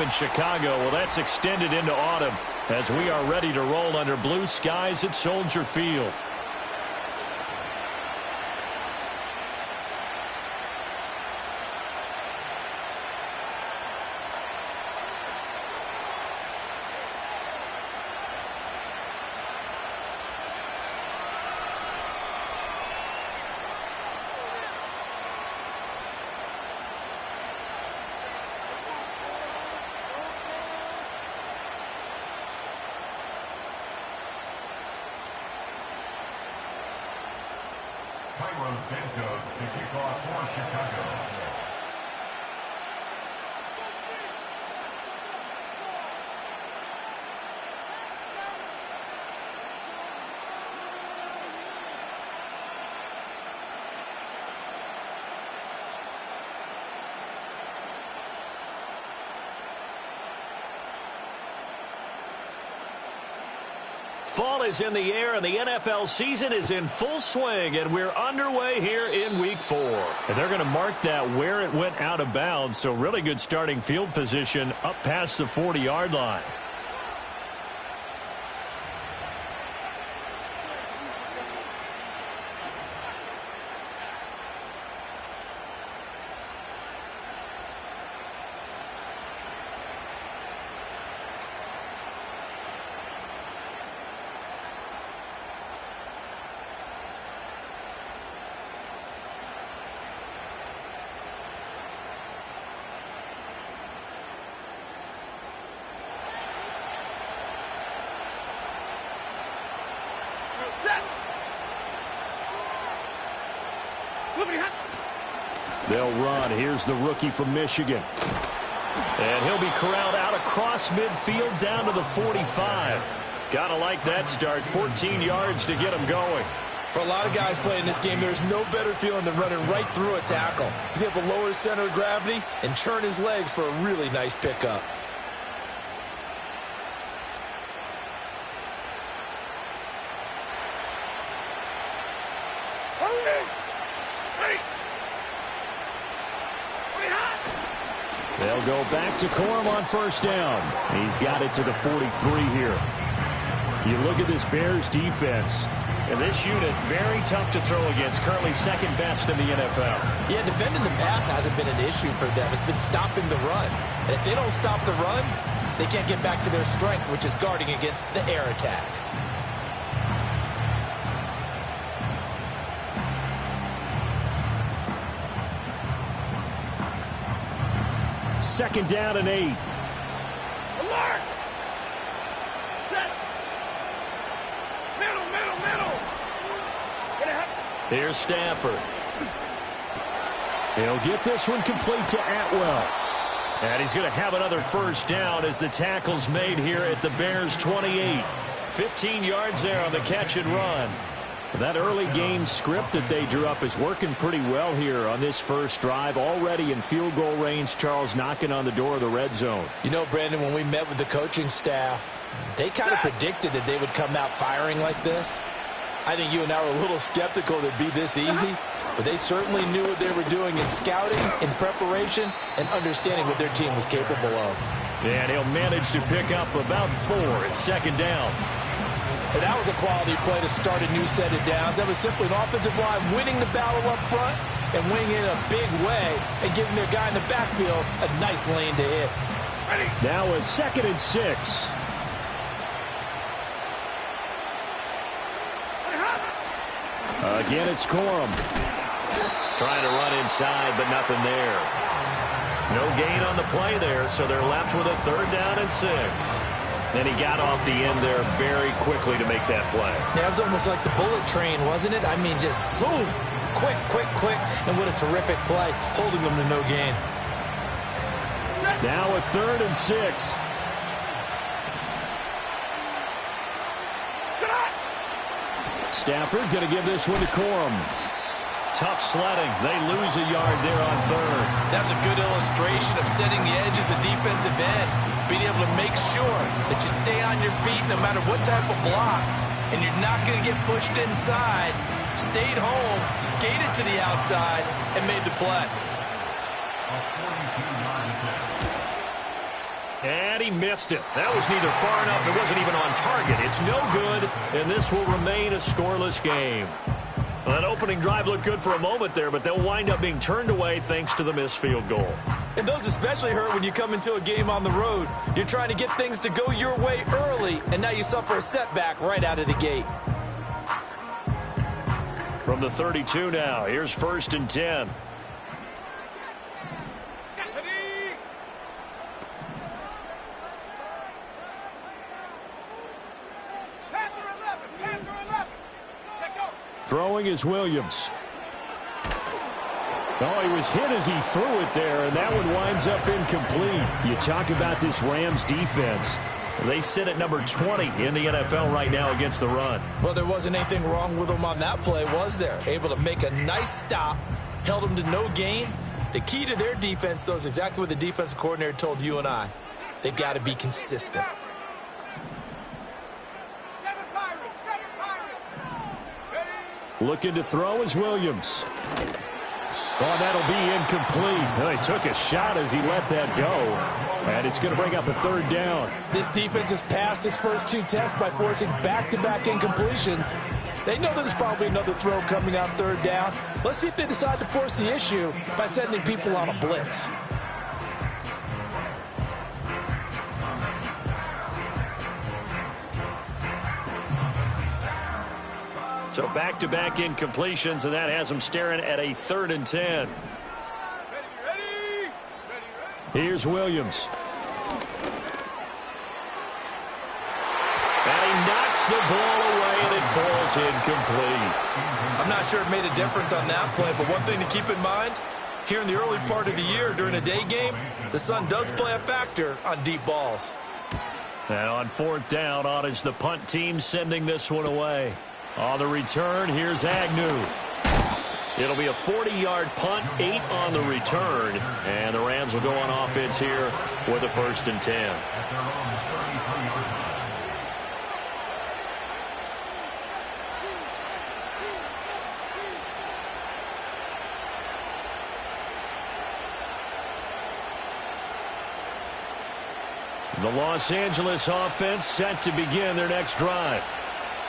in Chicago. Well, that's extended into autumn as we are ready to roll under blue skies at Soldier Field. Cairo Santos to kick off for Chicago. Fall is in the air, and the NFL season is in full swing, and we're underway here in Week 4. And they're going to mark that where it went out of bounds, so really good starting field position up past the 40-yard line. They'll run. Here's the rookie from Michigan. And he'll be corralled out across midfield down to the 45. Gotta like that start. 14 yards to get him going. For a lot of guys playing this game, there's no better feeling than running right through a tackle. He's able to lower his center of gravity and churn his legs for a really nice pickup. They'll go back to Corum on first down. He's got it to the 43 here. You look at this Bears defense, and this unit, very tough to throw against, currently second best in the NFL. Yeah, defending the pass hasn't been an issue for them. It's been stopping the run. And if they don't stop the run, they can't get back to their strength, which is guarding against the air attack. Second down and 8. Alert! Set! Middle! Here's Stafford. He'll get this one complete to Atwell. And he's going to have another first down as the tackle's made here at the Bears' 28. 15 yards there on the catch and run. That early game script that they drew up is working pretty well here on this first drive. Already in field goal range, Charles knocking on the door of the red zone. You know, Brandon, when we met with the coaching staff, they kind of predicted that they would come out firing like this. I think you and I were a little skeptical that it'd be this easy, but they certainly knew what they were doing in scouting, in preparation, and understanding what their team was capable of. And he'll manage to pick up about 4 at second down. And that was a quality play to start a new set of downs. That was simply an offensive line winning the battle up front and winning it in a big way and giving their guy in the backfield a nice lane to hit. Ready. Now a 2nd and 6. Again, it's Corum. Trying to run inside, but nothing there. No gain on the play there, so they're left with a 3rd down and 6. And he got off the end there very quickly to make that play. Yeah, it was almost like the bullet train, wasn't it? I mean, just zoom, quick. And what a terrific play, holding them to no gain. Now a 3rd and 6. Stafford going to give this one to Corum. Tough sledding. They lose a yard there on 3rd. That's a good illustration of setting the edge as a defensive end. Being able to make sure that you stay on your feet no matter what type of block. And you're not going to get pushed inside. Stayed home, skated to the outside, and made the play. And he missed it. That was neither far enough. It wasn't even on target. It's no good, and this will remain a scoreless game. Well, that opening drive looked good for a moment there, but they'll wind up being turned away thanks to the missed field goal. And those especially hurt when you come into a game on the road. You're trying to get things to go your way early, and now you suffer a setback right out of the gate. From the 32 now, here's 1st and 10. Throwing is Williams. Oh, he was hit as he threw it there, and that one winds up incomplete. You talk about this Rams defense. They sit at number 20 in the NFL right now against the run. Well, there wasn't anything wrong with them on that play, was there? Able to make a nice stop, held them to no gain. The key to their defense, though, is exactly what the defensive coordinator told you and I. They've got to be consistent. Looking to throw is Williams. Oh, that'll be incomplete. Well, he took a shot as he let that go. And it's going to bring up a 3rd down. This defense has passed its first 2 tests by forcing back-to-back incompletions. They know there's probably another throw coming on 3rd down. Let's see if they decide to force the issue by sending people on a blitz. So back-to-back incompletions, and that has them staring at a 3rd and 10. Here's Williams. And he knocks the ball away, and it falls incomplete. I'm not sure it made a difference on that play, but one thing to keep in mind, here in the early part of the year during a day game, the sun does play a factor on deep balls. And on 4th down, on is the punt team sending this one away. On the return, here's Agnew. It'll be a 40-yard punt, 8 on the return. And the Rams will go on offense here with a 1st and 10. The Los Angeles offense set to begin their next drive.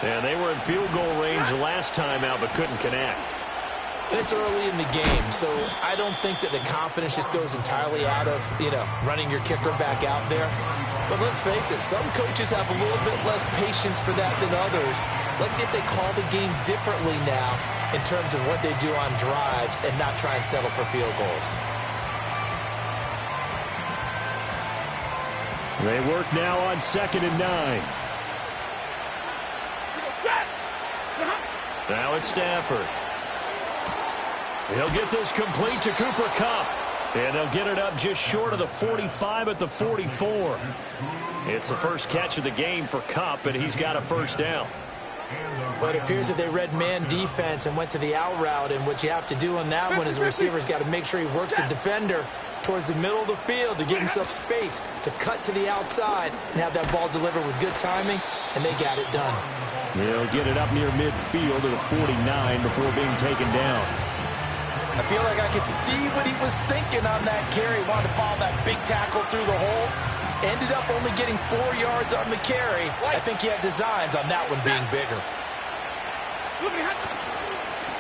And they were in field goal range last time out, but couldn't connect. It's early in the game, so I don't think that the confidence just goes entirely out of, running your kicker back out there. But let's face it, some coaches have a little bit less patience for that than others. Let's see if they call the game differently now in terms of what they do on drives and not try and settle for field goals. They work now on 2nd and 9. Now it's Stafford. He'll get this complete to Cooper Kupp. And they'll get it up just short of the 45 at the 44. It's the first catch of the game for Kupp, and he's got a 1st down. Well, it appears that they read man defense and went to the out route, and what you have to do on that one is the receiver's got to make sure he works the defender towards the middle of the field to give himself space to cut to the outside and have that ball delivered with good timing, and they got it done. They'll get it up near midfield to the 49 before being taken down. I feel like I could see what he was thinking on that carry. Wanted to follow that big tackle through the hole. Ended up only getting 4 yards on the carry. I think he had designs on that one being bigger.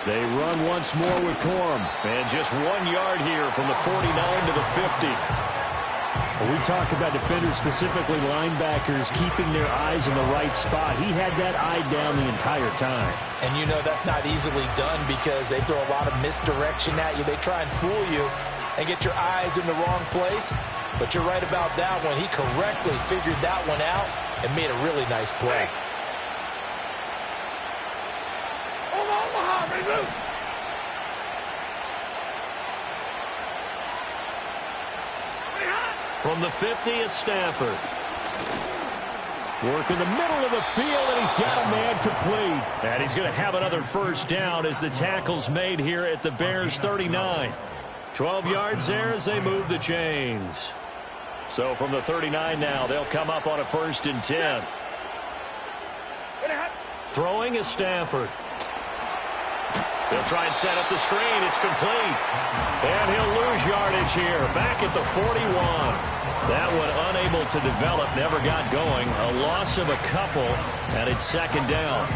They run once more with Corum. And just 1 yard here from the 49 to the 50. We talk about defenders, specifically linebackers, keeping their eyes in the right spot. He had that eye down the entire time. And that's not easily done because they throw a lot of misdirection at you. They try and fool you and get your eyes in the wrong place. But you're right about that one. He correctly figured that one out and made a really nice play. Omaha, remove! From the 50, it's Stafford. Work in the middle of the field, and he's got a man complete. And he's going to have another 1st down as the tackle's made here at the Bears 39. 12 yards there as they move the chains. So from the 39 now, they'll come up on a 1st and 10. Throwing is Stafford. They'll try and set up the screen. It's complete. And he'll lose yardage here. Back at the 41. That one unable to develop, never got going. A loss of a couple, and it's second down.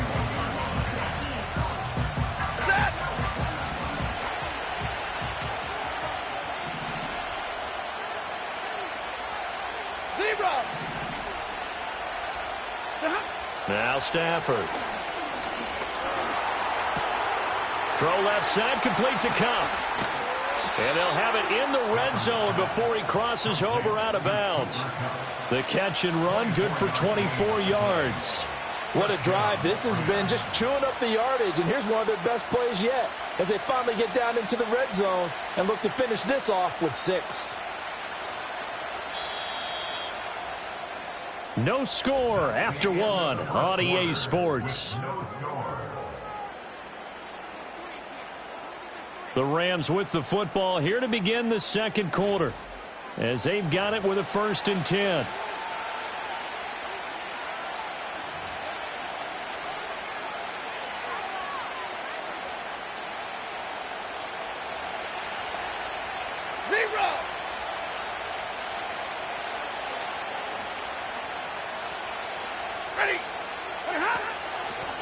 Now Stafford. Throw left side, complete to Kupp. And they'll have it in the red zone before he crosses over out of bounds. The catch and run, good for 24 yards. What a drive. This has been just chewing up the yardage, and here's one of their best plays yet as they finally get down into the red zone and look to finish this off with 6. No score after one on EA Sports. The Rams with the football here to begin the second quarter as they've got it with a 1st and 10.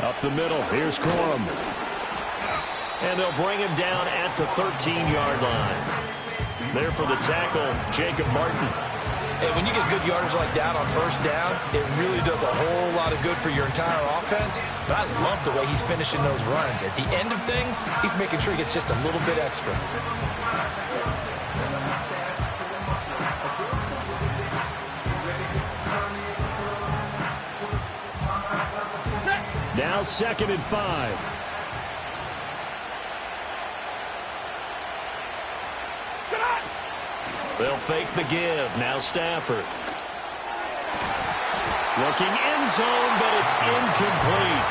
Up the middle, here's Corum. And they'll bring him down at the 13-yard line. There for the tackle, Jacob Martin. Hey, when you get good yardage like that on 1st down, it really does a whole lot of good for your entire offense. But I love the way he's finishing those runs. At the end of things, he's making sure he gets just a little bit extra. Now 2nd and 5. They'll fake the give. Now Stafford. Looking end zone, but it's incomplete.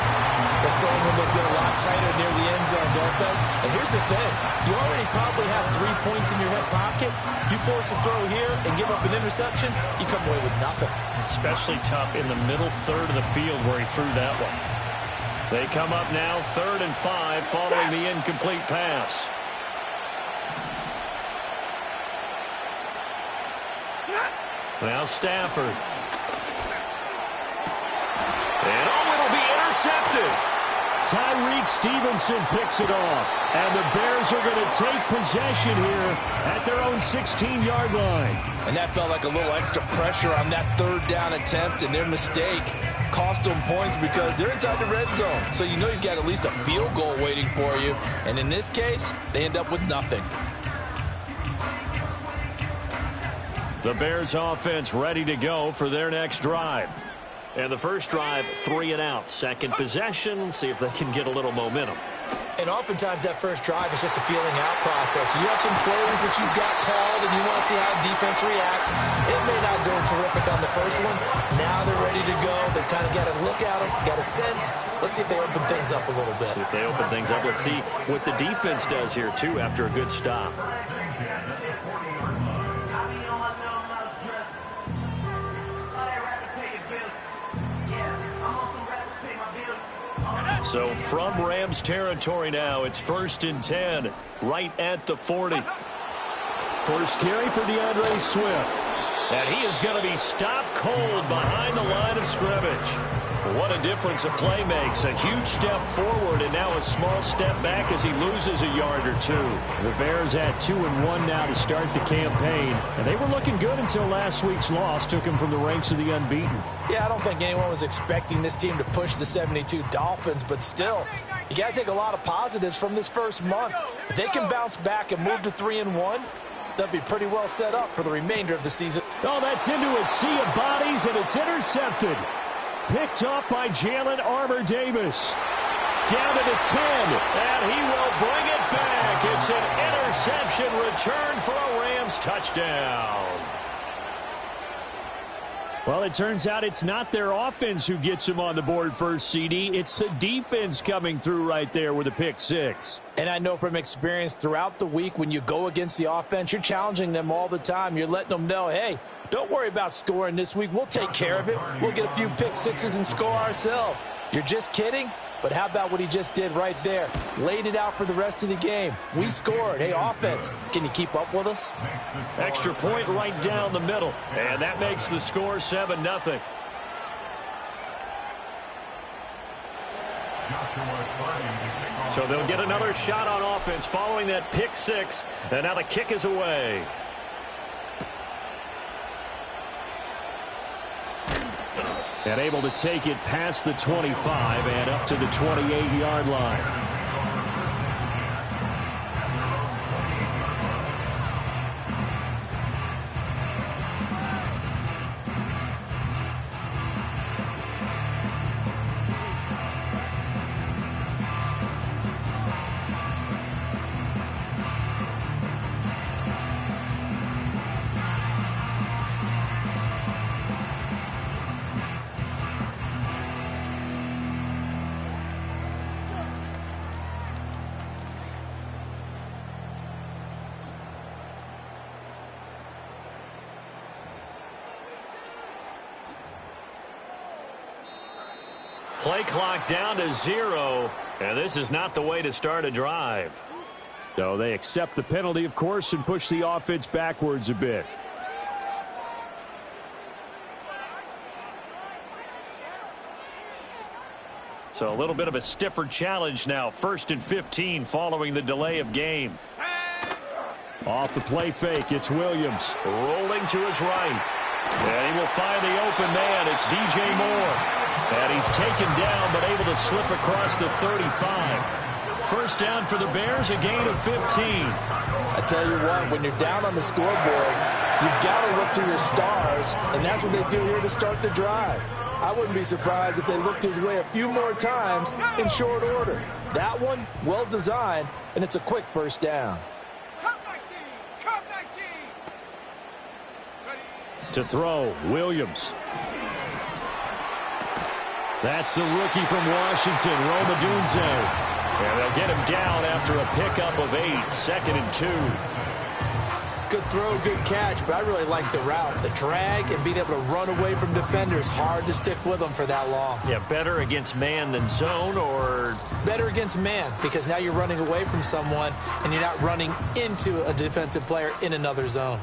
Those throwing windows get a lot tighter near the end zone, don't they? And here's the thing. You already probably have 3 points in your hip pocket. You force a throw here and give up an interception, you come away with nothing. Especially tough in the middle third of the field where he threw that one. They come up now 3rd and 5 following the incomplete pass. Now Stafford. And it'll be intercepted. Tyreek Stevenson picks it off. And the Bears are going to take possession here at their own 16-yard line. And that felt like a little extra pressure on that 3rd down attempt, and their mistake cost them points because they're inside the red zone. So you know you've got at least a field goal waiting for you. And in this case, they end up with nothing. The Bears offense ready to go for their next drive. And the first drive, 3 and out. Second possession, see if they can get a little momentum. And oftentimes that first drive is just a feeling out process. You have some plays that you've got called and you want to see how defense reacts. It may not go terrific on the first one. Now they're ready to go. They've kind of got a look at them, got a sense. Let's see if they open things up a little bit. See if they open things up. Let's see what the defense does here, too, after a good stop. So from Rams territory now, it's 1st and 10, right at the 40. First carry for DeAndre Swift. And he is going to be stopped cold behind the line of scrimmage. What a difference a play makes. A huge step forward and now a small step back as he loses a yard or 2. The Bears at 2-1 now to start the campaign. And they were looking good until last week's loss took them from the ranks of the unbeaten. Yeah, I don't think anyone was expecting this team to push the 72 Dolphins, but still, you got to take a lot of positives from this first month. If they can bounce back and move to 3-1, they'll be pretty well set up for the remainder of the season. Oh, that's into a sea of bodies, and it's intercepted. Picked up by Jalen Armour-Davis. Down to the 10, and he will bring it back. It's an interception return for a Rams touchdown. Well, it turns out it's not their offense who gets him on the board first, CD. It's the defense coming through right there with a pick 6. And I know from experience throughout the week when you go against the offense, you're challenging them all the time. You're letting them know, hey, don't worry about scoring this week. We'll take care of it. We'll get a few pick sixes and score ourselves. You're just kidding? But how about what he just did right there? Laid it out for the rest of the game. We scored. Hey, offense, can you keep up with us? Extra point right down the middle. And that makes the score 7-0. So they'll get another shot on offense following that pick six. And now the kick is away. And able to take it past the 25 and up to the 28-yard line. Play clock down to 0, and this is not the way to start a drive. So they accept the penalty, of course, and push the offense backwards a bit. So a little bit of a stiffer challenge now. 1st and 15 following the delay of game. Off the play fake, it's Williams rolling to his right. And he will find the open man. It's DJ Moore. And he's taken down, but able to slip across the 35. First down for the Bears, a gain of 15. I tell you what, when you're down on the scoreboard, you've got to look to your stars, and that's what they do here to start the drive. I wouldn't be surprised if they looked his way a few more times in short order. That one, well designed, and it's a quick first down. To throw, Williams. That's the rookie from Washington, Rome Odunze. And they'll get him down after a pickup of 8, 2nd and 2. Good throw, good catch, but I really like the route. The drag and being able to run away from defenders. Hard to stick with them for that long. Yeah, better against man than zone, or? Better against man, because now you're running away from someone and you're not running into a defensive player in another zone.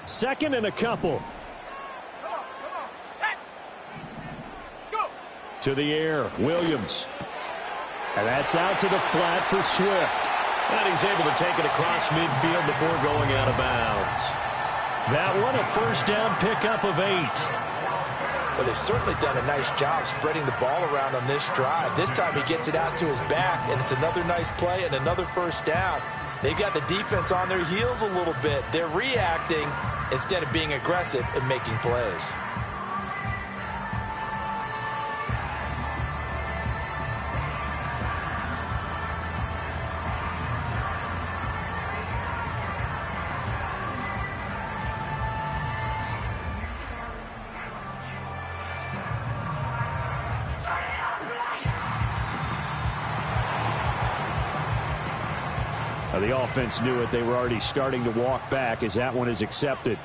2nd and a couple. To the air, Williams. And that's out to the flat for Swift. And he's able to take it across midfield before going out of bounds. That one, a first down pickup of 8. Well, they've certainly done a nice job spreading the ball around on this drive. This time he gets it out to his back, and it's another nice play and another first down. They've got the defense on their heels a little bit. They're reacting instead of being aggressive and making plays. The offense knew it. They were already starting to walk back as that one is accepted.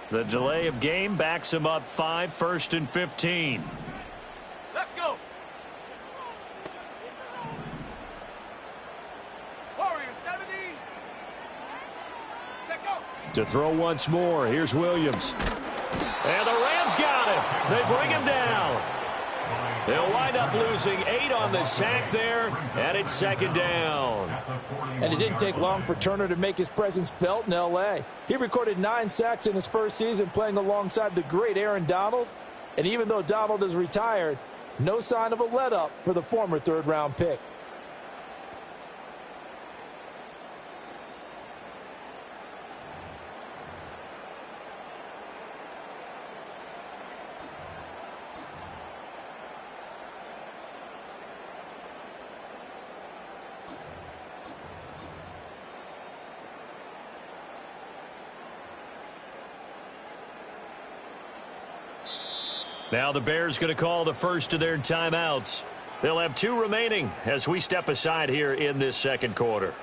The delay of game backs him up 5, 1st and 15. Let's go. Warrior 70. Check out. To throw once more. Here's Williams. And the Rams got him. They bring him down. They'll wind up losing 8 on the sack there, and it's 2nd down. And it didn't take long for Turner to make his presence felt in L.A. He recorded 9 sacks in his first season playing alongside the great Aaron Donald. And even though Donald is retired, no sign of a let-up for the former third-round pick. Now the Bears going to call the first of their timeouts. They'll have 2 remaining as we step aside here in this second quarter.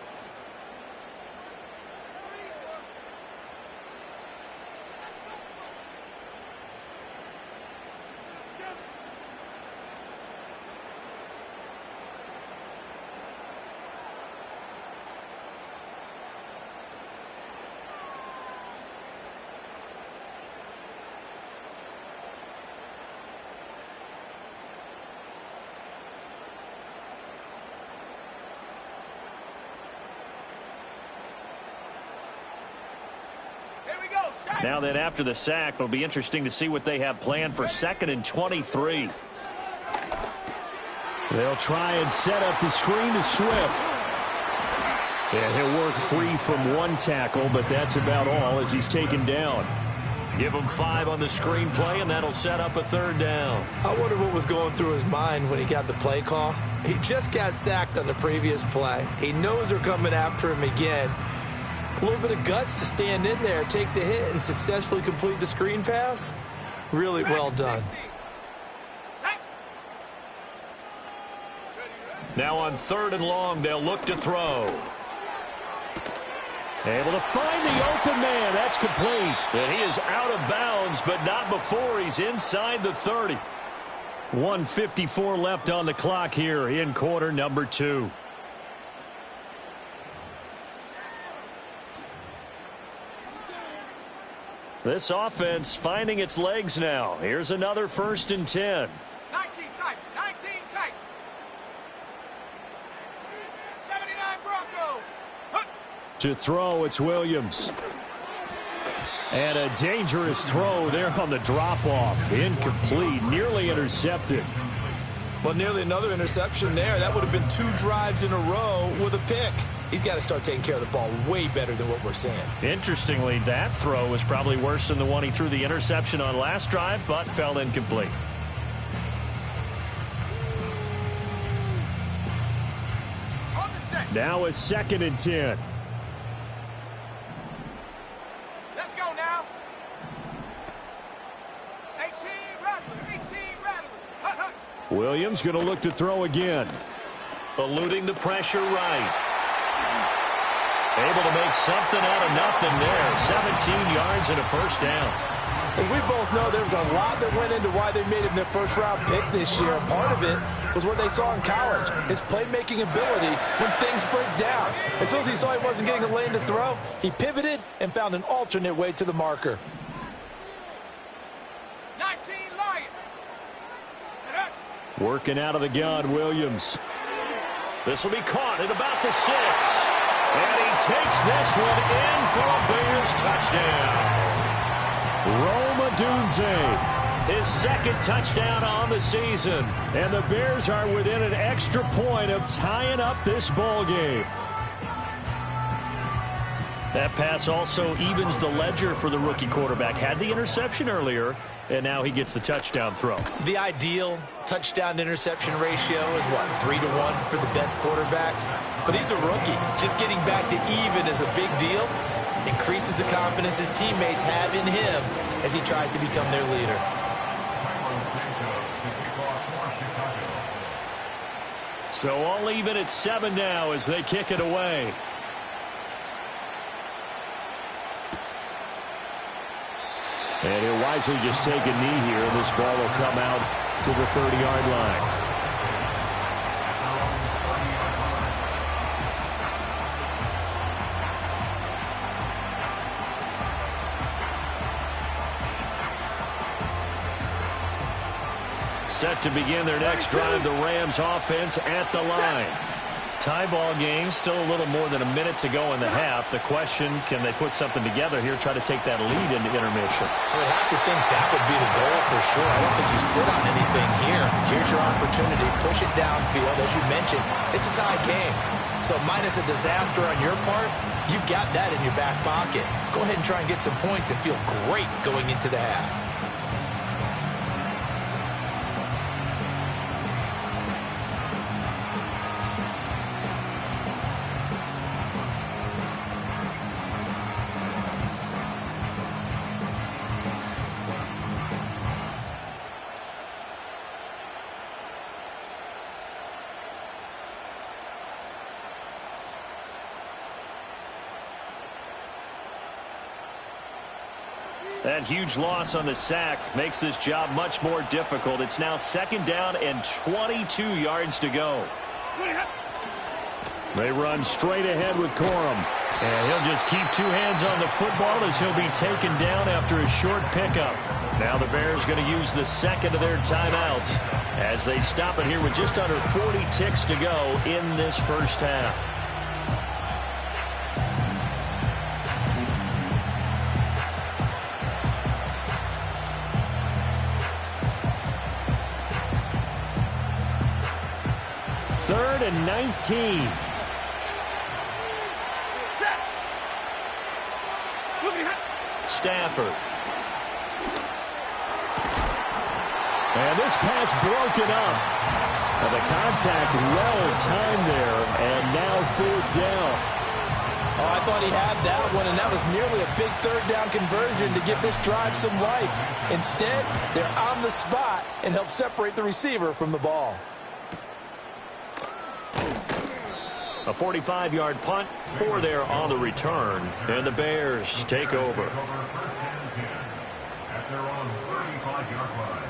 Now then, after the sack, it'll be interesting to see what they have planned for 2nd and 23. They'll try and set up the screen to Swift. And he'll work 3 from 1 tackle, but that's about all as he's taken down. Give him 5 on the screen play, and that'll set up a 3rd down. I wonder what was going through his mind when he got the play call. He just got sacked on the previous play. He knows they're coming after him again. A little bit of guts to stand in there, take the hit, and successfully complete the screen pass. Really well done. Now on 3rd and long, they'll look to throw. Able to find the open man. That's complete. And he is out of bounds, but not before he's inside the 30. 1:54 left on the clock here in quarter number 2. This offense finding its legs now. Here's another 1st and 10. 19 tight. 19 tight. 79 Bronco. To throw, it's Williams. And a dangerous throw there on the drop-off. Incomplete, nearly intercepted. Well, nearly another interception there. That would have been 2 drives in a row with a pick. He's got to start taking care of the ball way better than what we're seeing. Interestingly, that throw was probably worse than the one he threw the interception on last drive, but fell incomplete. Now a 2nd and 10. Let's go now. 18 Rattler. 18 Rattler. Hut, hut. Williams going to look to throw again. Eluding the pressure right. Able to make something out of nothing there. 17 yards and a 1st down. As we both know, there was a lot that went into why they made him their 1st-round pick this year. Part of it was what they saw in college, his playmaking ability when things break down. As soon as he saw he wasn't getting a lane to throw, he pivoted and found an alternate way to the marker. 19 Lion. Working out of the gun, Williams. This will be caught at about the 6. And he takes this one in for a Bears touchdown. Rome Odunze, his 2nd touchdown on the season. And the Bears are within an extra point of tying up this ball game. That pass also evens the ledger for the rookie quarterback. Had the interception earlier, and now he gets the touchdown throw. The ideal touchdown-interception ratio is, what, 3-to-1 for the best quarterbacks? But he's a rookie. Just getting back to even is a big deal. Increases the confidence his teammates have in him as he tries to become their leader. So all even at 7 now as they kick it away. And he'll wisely just take a knee here, and this ball will come out to the 30-yard line. Set to begin their next drive, the Rams offense at the line. Tie ball game, still a little more than a minute to go in the half. The question, can they put something together here, try to take that lead into intermission? I would have to think that would be the goal for sure. I don't think you sit on anything here. Here's your opportunity. Push it downfield. As you mentioned, it's a tie game. So minus a disaster on your part, you've got that in your back pocket. Go ahead and try and get some points and feel great going into the half. That huge loss on the sack makes this job much more difficult. It's now 2nd down and 22 yards to go. They run straight ahead with Corum. And he'll just keep 2 hands on the football as he'll be taken down after a short pickup. Now the Bears going to use the 2nd of their timeouts as they stop it here with just under 40 ticks to go in this first half. Third and 19. Stafford. And this pass broken up. And the contact well timed there. And now 4th down. Oh, I thought he had that one, and that was nearly a big 3rd down conversion to give this drive some life. Instead, they're on the spot and help separate the receiver from the ball. A 45-yard punt, 4 there on the return, and the Bears take over. At their own 35-yard line.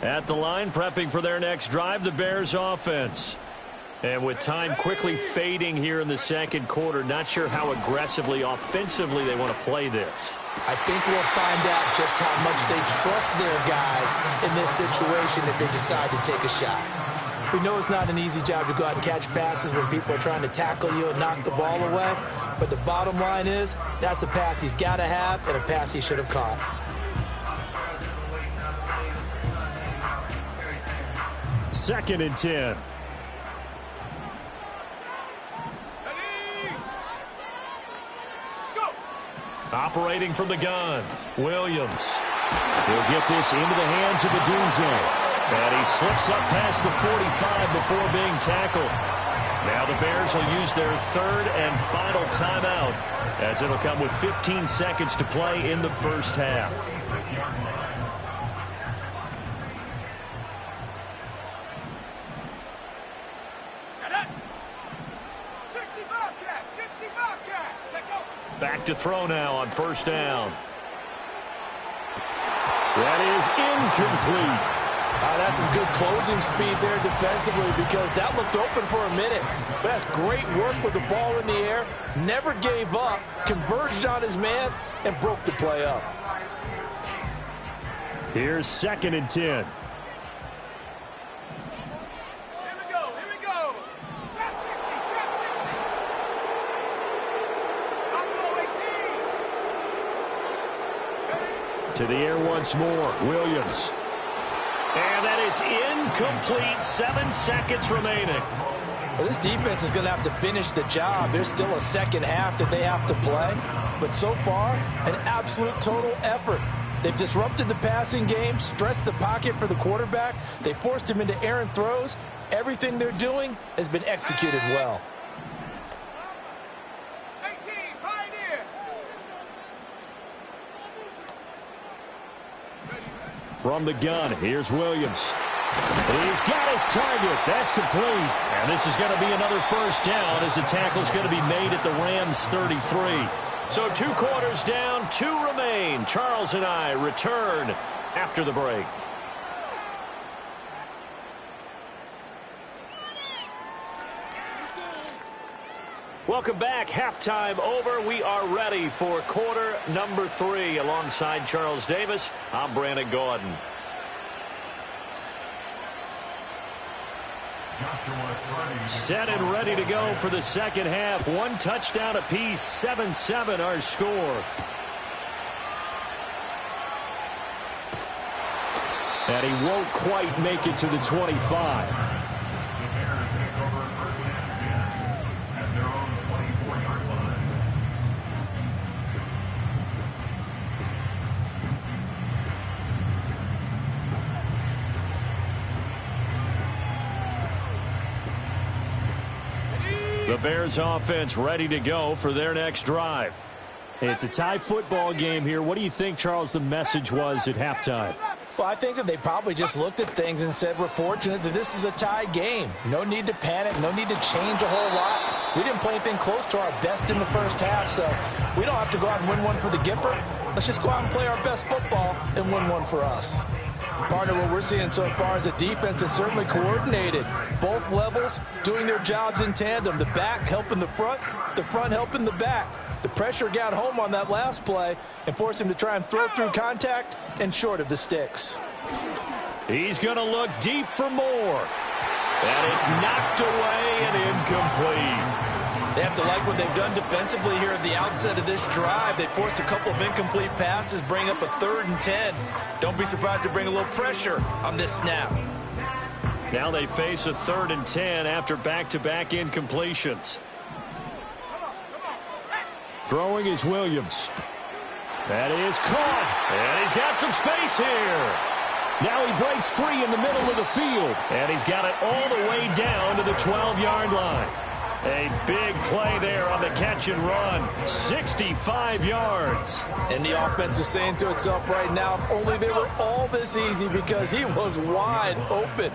At the line, prepping for their next drive, the Bears offense. And with time quickly fading here in the 2nd quarter, not sure how aggressively, offensively they want to play this. I think we'll find out just how much they trust their guys in this situation if they decide to take a shot. We know it's not an easy job to go out and catch passes when people are trying to tackle you and knock the ball away. But the bottom line is, that's a pass he's got to have and a pass he should have caught. Second and 10. Operating from the gun, Williams. He'll get this into the hands of Odunze. And he slips up past the 45 before being tackled. Now the Bears will use their 3rd and final timeout, as it'll come with 15 seconds to play in the first half. Back to throw now on 1st down. That is incomplete. That's some good closing speed there defensively, because that looked open for a minute. But that's great work with the ball in the air. Never gave up, converged on his man, and broke the play up. Here's 2nd and 10. To the air once more, Williams. And that is incomplete. 7 seconds remaining. Well, this defense is going to have to finish the job. There's still a 2nd half that they have to play. But so far, an absolute total effort. They've disrupted the passing game, stressed the pocket for the quarterback. They forced him into errant throws. Everything they're doing has been executed well. From the gun, here's Williams. He's got his target. That's complete. And this is going to be another 1st down, as the tackle's going to be made at the Rams' 33. So 2 quarters down, 2 remain. Charles and I return after the break. Welcome back. Halftime over. We are ready for quarter number 3. Alongside Charles Davis, I'm Brandon Gaudin. Set and ready to go for the 2nd half. 1 touchdown apiece, 7-7 our score. And he won't quite make it to the 25. The Bears offense ready to go for their next drive. It's a tie football game here. What do you think, Charles, the message was at halftime? Well, I think that they probably just looked at things and said, we're fortunate that this is a tie game. No need to panic, no need to change a whole lot. We didn't play anything close to our best in the first half, so we don't have to go out and win one for the Gipper. Let's just go out and play our best football and win one for us. Partner, what we're seeing so far is a defense that's certainly coordinated. Both levels doing their jobs in tandem. The back helping the front helping the back. The pressure got home on that last play and forced him to try and throw through contact and short of the sticks. He's going to look deep for more. And it's knocked away and incomplete. They have to like what they've done defensively here at the outset of this drive. They forced a couple of incomplete passes, bring up a 3rd and 10. Don't be surprised to bring a little pressure on this snap. Now they face a 3rd and 10 after back-to-back incompletions. Throwing is Williams. That is caught. And he's got some space here. Now he breaks free in the middle of the field. And he's got it all the way down to the 12-yard line. A big play there on the catch and run. 65 yards. And the offense is saying to itself right now, if only they were all this easy, because he was wide open.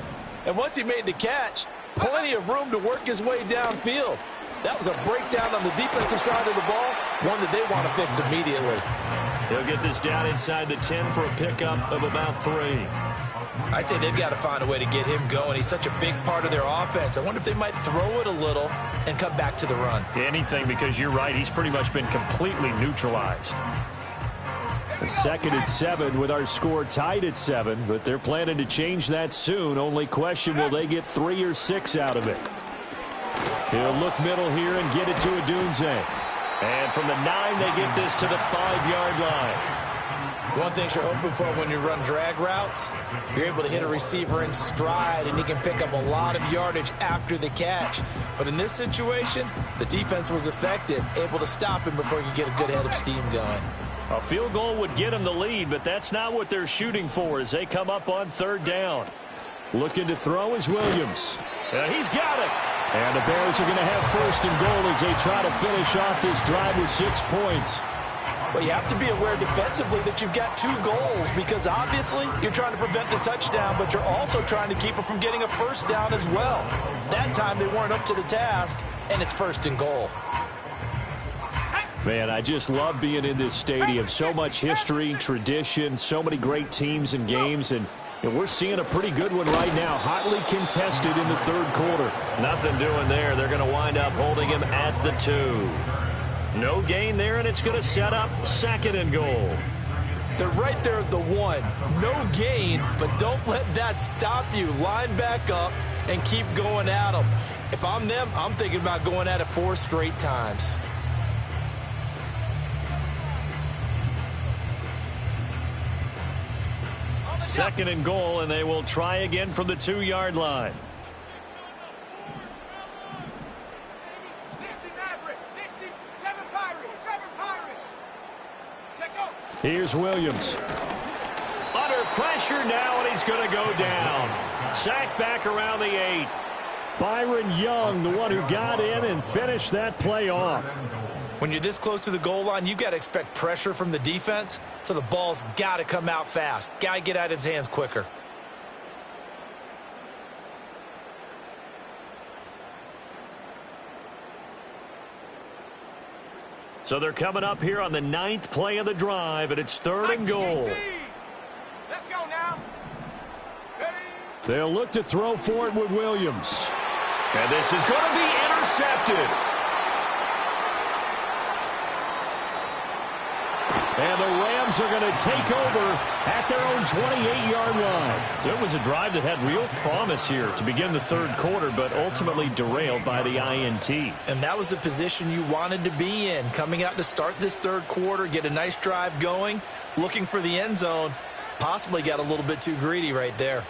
And once he made the catch, plenty of room to work his way downfield. That was a breakdown on the defensive side of the ball, one that they want to fix immediately. He'll get this down inside the 10 for a pickup of about 3. I'd say they've got to find a way to get him going. He's such a big part of their offense. I wonder if they might throw it a little and come back to the run. Anything, because you're right. He's pretty much been completely neutralized. A 2nd and 7 with our score tied at 7, but they're planning to change that soon. Only question, will they get 3 or 6 out of it? He'll look middle here and get it to Odunze. And from the 9, they get this to the 5-yard line. One thing you're hoping for when you run drag routes, you're able to hit a receiver in stride, and he can pick up a lot of yardage after the catch. But in this situation, the defense was effective, able to stop him before he could get a good head of steam going. A field goal would get him the lead, but that's not what they're shooting for as they come up on 3rd down. Looking to throw is Williams. He's got it. And the Bears are going to have 1st and goal as they try to finish off this drive with 6 points. Well, you have to be aware defensively that you've got 2 goals, because obviously you're trying to prevent the touchdown, but you're also trying to keep it from getting a 1st down as well. That time they weren't up to the task, and it's 1st and goal. Man, I just love being in this stadium. So much history, tradition, so many great teams and games, and we're seeing a pretty good one right now, hotly contested in the 3rd quarter. Nothing doing there. They're going to wind up holding him at the 2. No gain there, and it's going to set up 2nd and goal. They're right there at the 1. No gain, but don't let that stop you. Line back up and keep going at them. If I'm them, I'm thinking about going at it 4 straight times. Second and goal, and they will try again from the 2-yard line. 60 Mavericks, 67 Pirates, 7 Pirates. Check go. Here's Williams. Under pressure now, and he's going to go down. Sacked back around the 8. Byron Young, the one who got in and finished that play off. When you're this close to the goal line, you've got to expect pressure from the defense, so the ball's got to come out fast. Got to get out of his hands quicker. So they're coming up here on the 9th play of the drive, and it's 3rd and goal. Let's go now. Ready? They'll look to throw for it with Williams. And this is going to be intercepted. And the Rams are going to take over at their own 28-yard line. So it was a drive that had real promise here to begin the 3rd quarter, but ultimately derailed by the INT. And that was the position you wanted to be in. Coming out to start this 3rd quarter, get a nice drive going, looking for the end zone. Possibly got a little bit too greedy right there.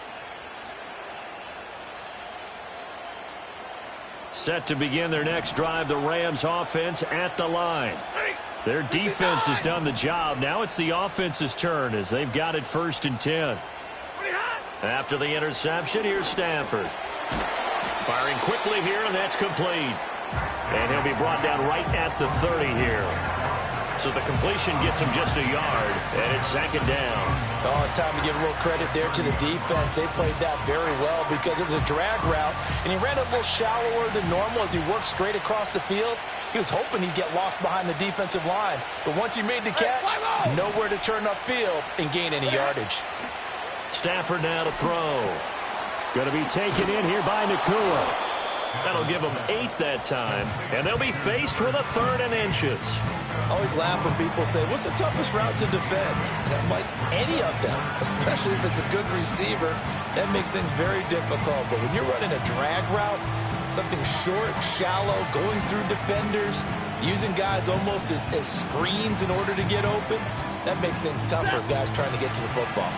Set to begin their next drive, the Rams offense at the line. Their defense has done the job. Now it's the offense's turn as they've got it 1st and 10. After the interception, here's Stafford. Firing quickly here, and that's complete. And he'll be brought down right at the 30 here. So the completion gets him just a yard, and it's 2nd down. Oh, it's time to give a little credit there to the defense. They played that very well because it was a drag route, and he ran a little shallower than normal as he worked straight across the field. He was hoping he'd get lost behind the defensive line, but once he made the catch, nowhere to turn upfield and gain any yardage. Stafford now to throw. Going to be taken in here by Nacua. That'll give them 8 that time, and they'll be faced with a 3rd and inches. I always laugh when people say, what's the toughest route to defend? And I'm like, any of them, especially if it's a good receiver, that makes things very difficult. But when you're running a drag route, something short, shallow, going through defenders, using guys almost as screens in order to get open, that makes things tough for guys trying to get to the football.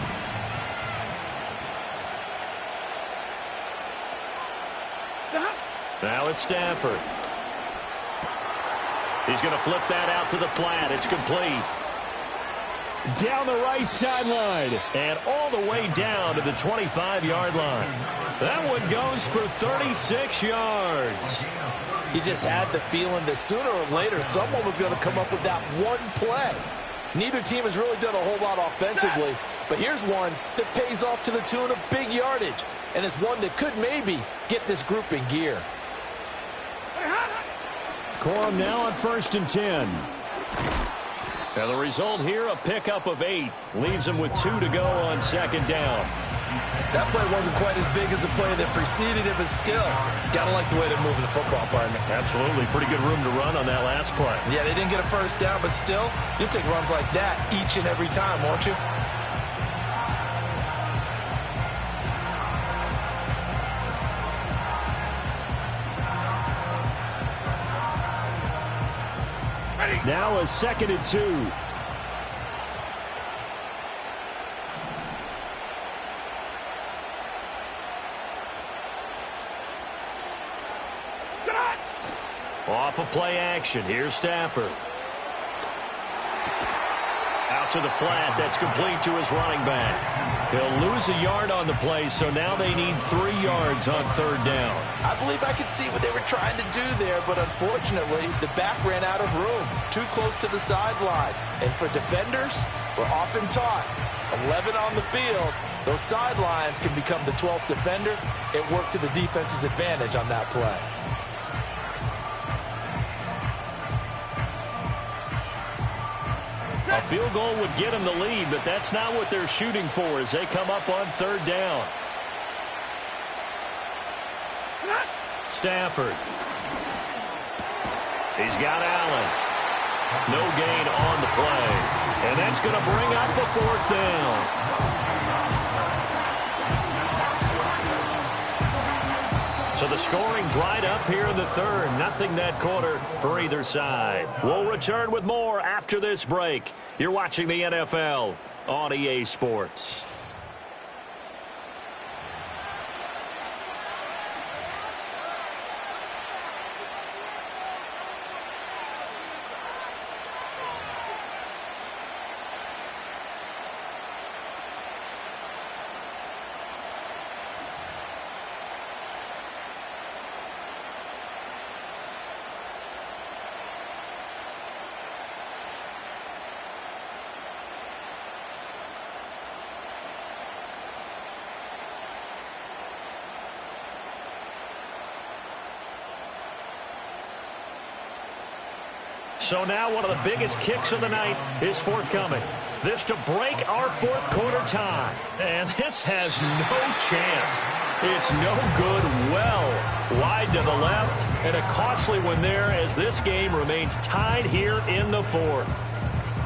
Now it's Stafford. He's going to flip that out to the flat. It's complete. Down the right sideline. And all the way down to the 25-yard line. That one goes for 36 yards. He just had the feeling that sooner or later someone was going to come up with that one play. Neither team has really done a whole lot offensively, but here's one that pays off to the tune of big yardage, and it's one that could maybe get this group in gear. Corum now on 1st and 10. Now the result here, a pickup of 8. Leaves him with 2 to go on 2nd down. That play wasn't quite as big as the play that preceded it, but still, gotta like the way they're moving the football, partner. Absolutely. Pretty good room to run on that last play. Yeah, they didn't get a first down, but still, you'll take runs like that each and every time, won't you? Now a 2nd and 2. Off of play action. Here's Stafford. Out to the flat. That's complete to his running back. He'll lose a yard on the play, so now they need 3 yards on 3rd down. I believe I could see what they were trying to do there, but unfortunately, the back ran out of room. Too close to the sideline. And for defenders, we're often taught, 11 on the field, those sidelines can become the 12th defender. It worked to the defense's advantage on that play. A field goal would get them the lead, but that's not what they're shooting for as they come up on 3rd down. Stafford. He's got Allen. No gain on the play. And that's going to bring up the 4th down. So the scoring dried up here in the 3rd. Nothing that quarter for either side. We'll return with more after this break. You're watching the NFL on EA Sports. So now one of the biggest kicks of the night is forthcoming. This to break our 4th quarter tie. And this has no chance. It's no good. Well wide to the left. And a costly one there as this game remains tied here in the 4th.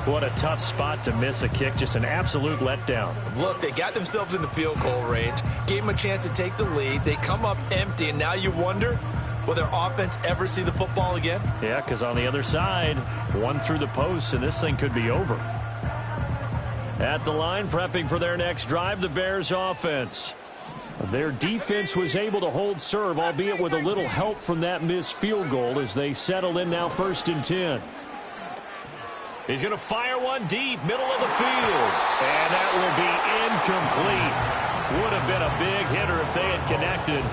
What a tough spot to miss a kick. Just an absolute letdown. Look, they got themselves in the field goal range. Gave them a chance to take the lead. They come up empty, and now you wonder, will their offense ever see the football again? Yeah, because on the other side, one through the post, and this thing could be over. At the line, prepping for their next drive, the Bears offense. Their defense was able to hold serve, albeit with a little help from that missed field goal as they settle in now 1st and 10. He's going to fire one deep, middle of the field. And that will be incomplete. Would have been a big hitter if they had connected.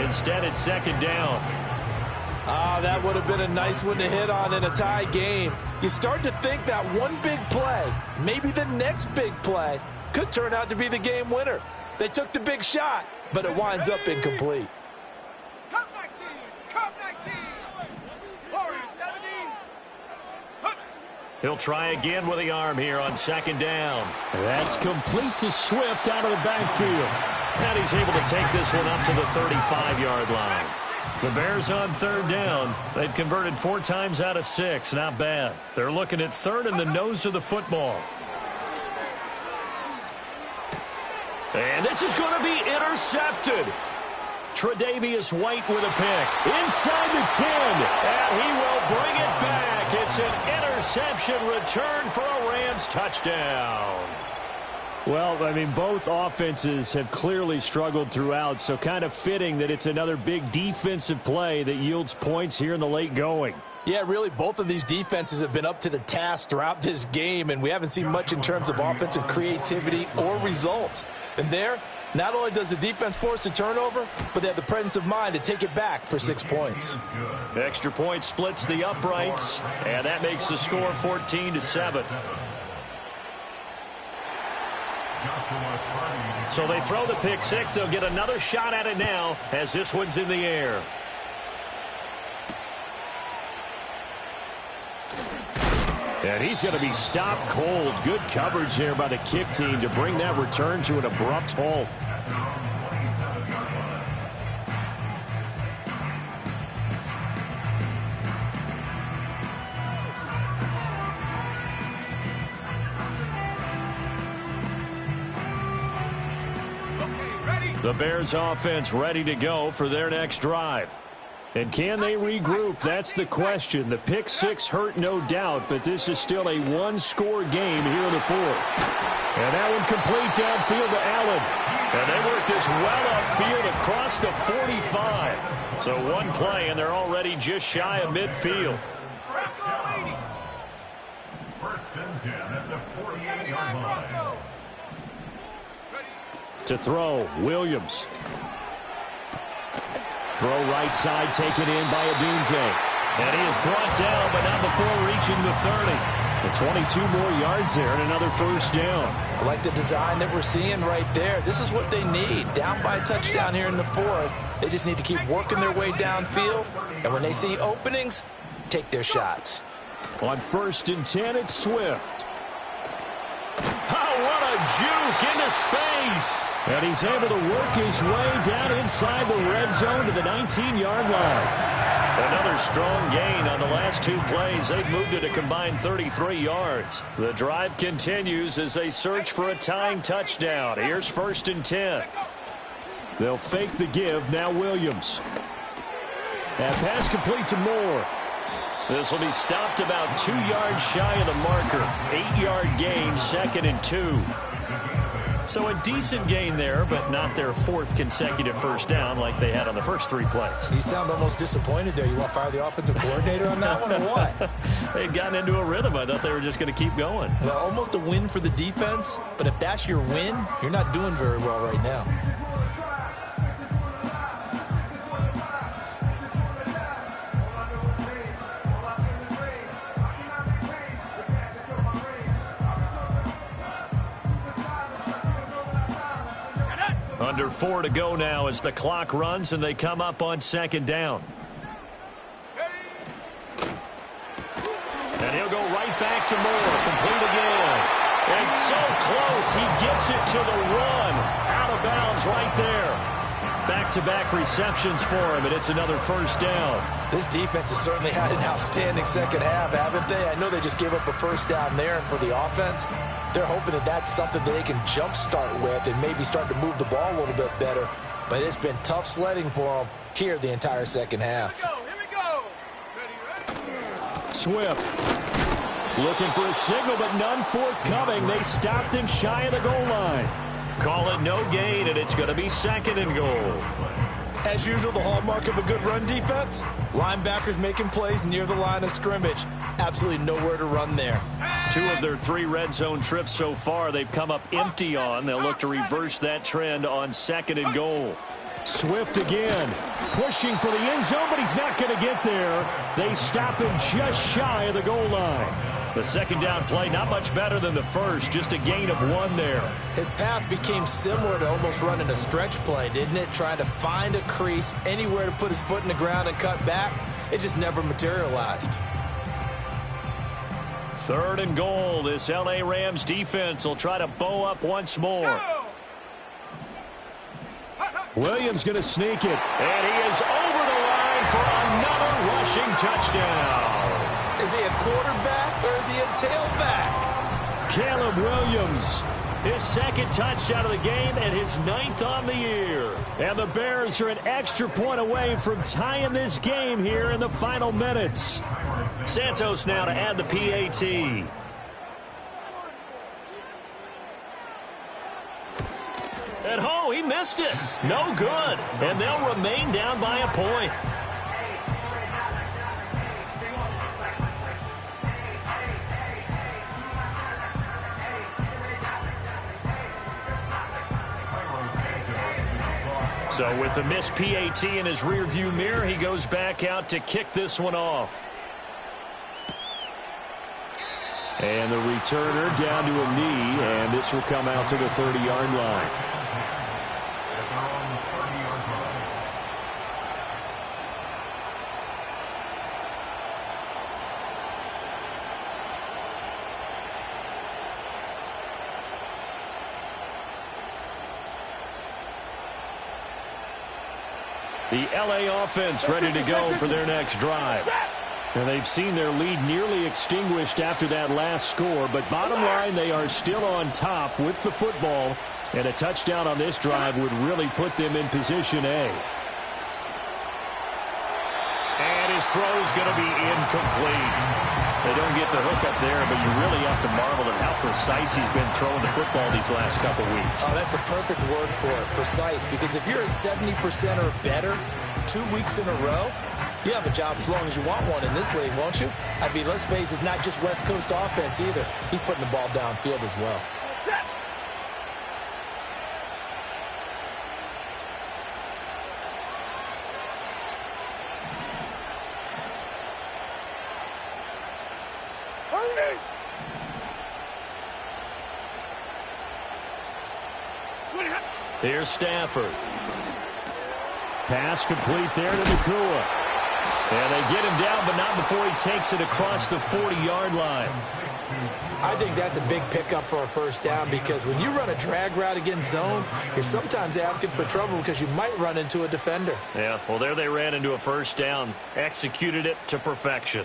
Instead, it's 2nd down. That would have been a nice one to hit on in a tie game. You start to think that one big play, maybe the next big play, could turn out to be the game winner. They took the big shot, but it winds up incomplete. Cup 19, Cup 19. Warriors 17. He'll try again with the arm here on second down. That's complete to Swift out of the backfield. And he's able to take this one up to the 35-yard line. The Bears on third down. They've converted 4 times out of 6. Not bad. They're looking at third in the nose of the football. And this is going to be intercepted. Tre'Davious White with a pick. Inside the 10. And he will bring it back. It's an interception return for a Rams touchdown. Well, I mean, both offenses have clearly struggled throughout, so kind of fitting that it's another big defensive play that yields points here in the late going. Yeah, really, both of these defenses have been up to the task throughout this game, and we haven't seen much in terms of offensive creativity or results. And there, not only does the defense force a turnover, but they have the presence of mind to take it back for 6 points. Extra point splits the uprights, and that makes the score 14-7. So they throw the pick six. They'll get another shot at it now as this one's in the air. And he's going to be stopped cold. Good coverage there by the kick team to bring that return to an abrupt halt. The Bears offense ready to go for their next drive. And can they regroup? That's the question. The pick six hurt, no doubt, but this is still a one-score game here in the fourth. And that one complete downfield to Allen. And they work this well upfield across the 45. So one play, and they're already just shy of midfield. First and 10 at the 48-yard line. To throw, Williams. Throw right side, taken in by Odunze. And he is brought down, but not before reaching the 30. And 22 more yards there and another first down. I like the design that we're seeing right there. This is what they need. Down by a touchdown here in the fourth. They just need to keep working their way downfield. And when they see openings, take their shots. On first and 10, it's Swift. Oh, what a juke into space. And he's able to work his way down inside the red zone to the 19-yard line. Another strong gain on the last 2 plays. They've moved it a combined 33 yards. The drive continues as they search for a tying touchdown. Here's first and 10. They'll fake the give. Now Williams. And pass complete to Moore. This will be stopped about 2 yards shy of the marker. 8-yard gain, 2nd and 2. So a decent gain there, but not their 4th consecutive first down like they had on the first 3 plays. You sound almost disappointed there. You want to fire the offensive coordinator on that one or what? They'd gotten into a rhythm. I thought they were just going to keep going. Well, almost a win for the defense, but if that's your win, you're not doing very well right now. Under 4 to go now as the clock runs and they come up on second down. And he'll go right back to Moore. Complete again. And so close. He gets it to the run. Out of bounds right there. Back-to-back receptions for him, and it's another first down. This defense has certainly had an outstanding second half, haven't they? I know they just gave up a first down there, and for the offense, they're hoping that that's something that they can jumpstart with and maybe start to move the ball a little bit better. But it's been tough sledding for them here the entire second half. Here we go. Ready. Swift looking for a signal, but none forthcoming. They stopped him shy of the goal line. Call it no gain, and it's going to be 2nd and goal. As usual, the hallmark of a good run defense, linebackers making plays near the line of scrimmage. Absolutely nowhere to run there. 2 of their 3 red zone trips so far they've come up empty on. They'll look to reverse that trend on 2nd and goal. Swift again, pushing for the end zone, but he's not going to get there. They stop him just shy of the goal line. The second down play, not much better than the first, just a gain of 1 there. His path became similar to almost running a stretch play, didn't it? Trying to find a crease, anywhere to put his foot in the ground and cut back. It just never materialized. 3rd and goal. This L.A. Rams defense will try to bow up once more. Williams going to sneak it. And he is over the line for another rushing touchdown. Is he a quarterback or is he a tailback? Caleb Williams, his 2nd touchdown of the game and his 9th on the year. And the Bears are an extra point away from tying this game here in the final minutes. Santos now to add the PAT. And oh, he missed it. No good. And they'll remain down by a point. So with the missed PAT in his rearview mirror, he goes back out to kick this one off. And the returner down to a knee, and this will come out to the 30-yard line. The L.A. offense ready to go for their next drive. And they've seen their lead nearly extinguished after that last score, but bottom line, they are still on top with the football, and a touchdown on this drive would really put them in position A. And his throw is going to be incomplete. They don't get the hook up there, but you really have to marvel at how precise he's been throwing the football these last couple weeks. Oh, that's a perfect word for it, precise, because if you're at 70% or better 2 weeks in a row, you have a job as long as you want one in this league, won't you? I mean, let's face it, it's not just West Coast offense either. He's putting the ball downfield as well. Here's Stafford. Pass complete there to Nacua. And they get him down, but not before he takes it across the 40-yard line. I think that's a big pickup for a first down, because when you run a drag route against zone, you're sometimes asking for trouble because you might run into a defender. Yeah, well, there they ran into a first down. Executed it to perfection.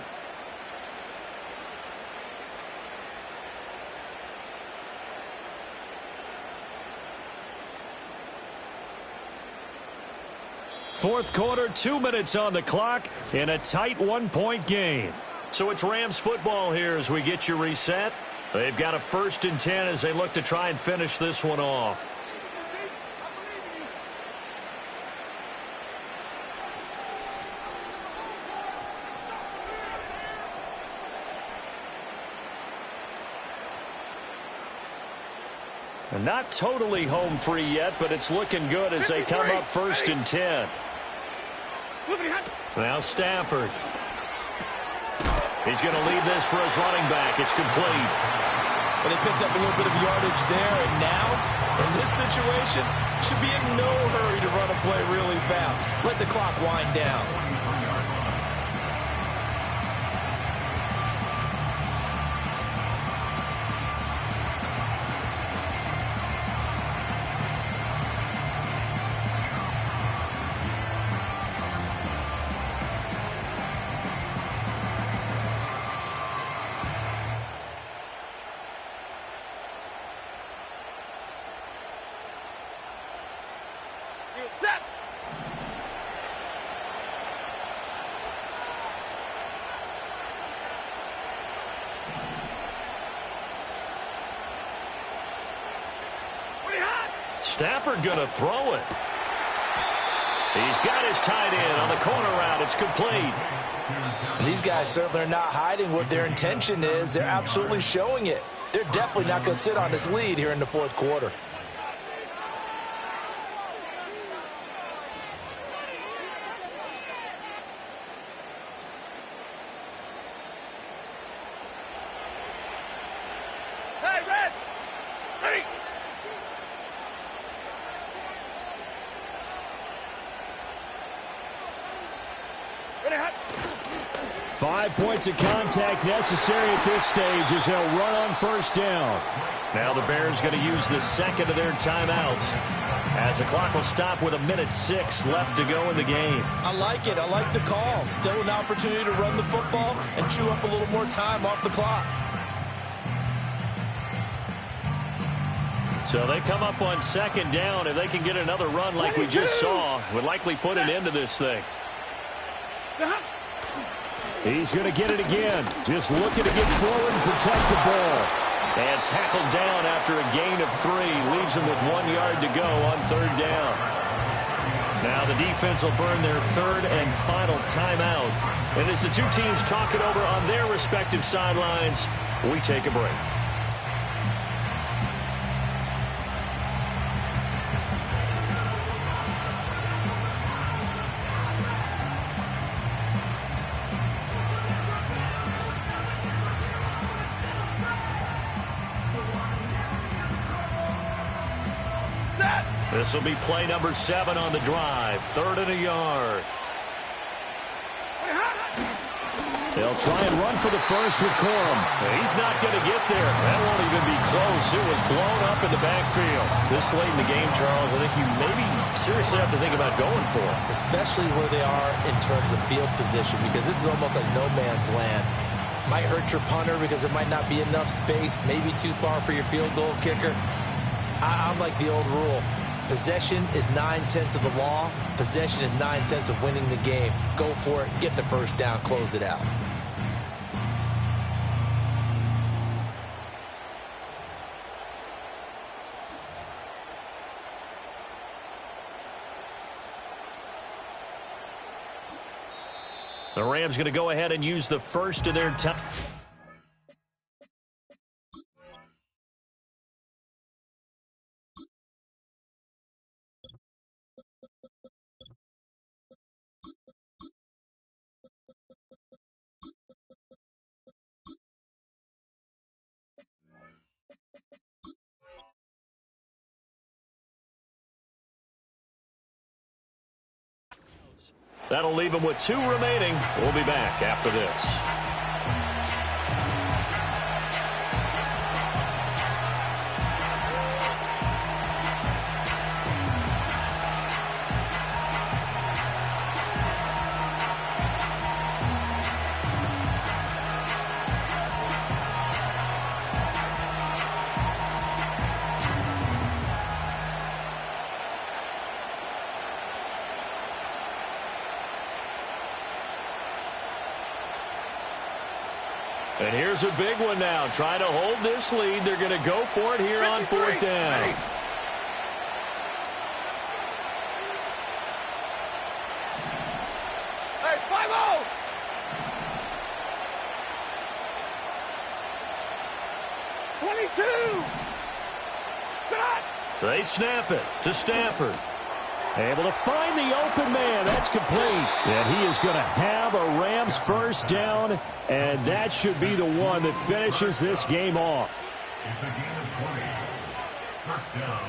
Fourth quarter, 2 minutes on the clock in a tight 1-point game. So it's Rams football here as we get you reset. They've got a 1st and 10 as they look to try and finish this one off. And not totally home free yet, but it's looking good as they come up 1st and 10. Now Stafford. He's going to leave this for his running back. It's complete. And they picked up a little bit of yardage there, and now, in this situation, should be in no hurry to run a play really fast. Let the clock wind down. Stafford going to throw it. He's got his tight end on the corner route. It's complete. These guys certainly are not hiding what their intention is. They're absolutely showing it. They're definitely not going to sit on this lead here in the fourth quarter. 5 points of contact necessary at this stage as they'll run on first down. Now the Bears going to use the second of their timeouts as the clock will stop with 1:06 left to go in the game. I like it. I like the call. Still an opportunity to run the football and chew up a little more time off the clock. So they come up on second down. If they can get another run like we just saw, would likely put an end to this thing. He's going to get it again. Just looking to get forward and protect the ball. And tackled down after a gain of 3. Leaves him with 1 yard to go on third down. Now the defense will burn their third and final timeout. And as the two teams talk it over on their respective sidelines, we take a break. This will be play number 7 on the drive. 3rd and a yard. They'll try and run for the first with Corum. He's not going to get there. That won't even be close. It was blown up in the backfield. This late in the game, Charles, I think you maybe seriously have to think about going for it. Especially where they are in terms of field position, because this is almost like no man's land. Might hurt your punter because there might not be enough space, maybe too far for your field goal kicker. I'm like the old rule. Possession is 9/10 of the law. Possession is 9/10 of winning the game. Go for it. Get the first down. Close it out. The Rams going to go ahead and use the first of their time. That'll leave them with 2 remaining. We'll be back after this. And here's a big one now. Trying to hold this lead. They're going to go for it here on 4th down. Hey, 5-0! They snap it to Stafford. Able to find the open man. That's complete. And he is going to have a Rams first down, and that should be the one that finishes this game off. It's a gain of 20. First down,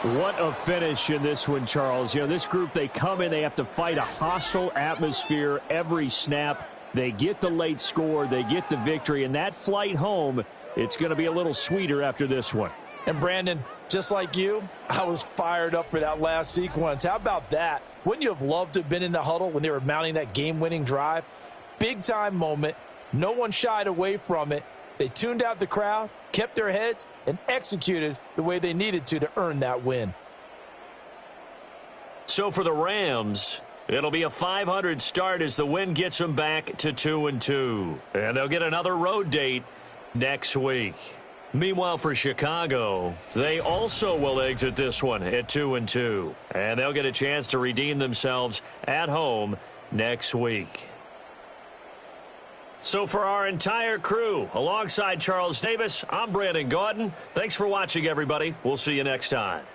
Rams. What a finish in this one, Charles. You know, this group, they come in, they have to fight a hostile atmosphere every snap. They get the late score, they get the victory, and that flight home, it's going to be a little sweeter after this one. And Brandon, just like you, I was fired up for that last sequence. How about that? Wouldn't you have loved to have been in the huddle when they were mounting that game-winning drive? Big-time moment. No one shied away from it. They tuned out the crowd, kept their heads, and executed the way they needed to earn that win. So for the Rams, it'll be a .500 start as the win gets them back to 2-2. And they'll get another road date next week. Meanwhile, for Chicago, they also will exit this one at 2-2. And they'll get a chance to redeem themselves at home next week. So for our entire crew, alongside Charles Davis, I'm Brandon Gaudin. Thanks for watching, everybody. We'll see you next time.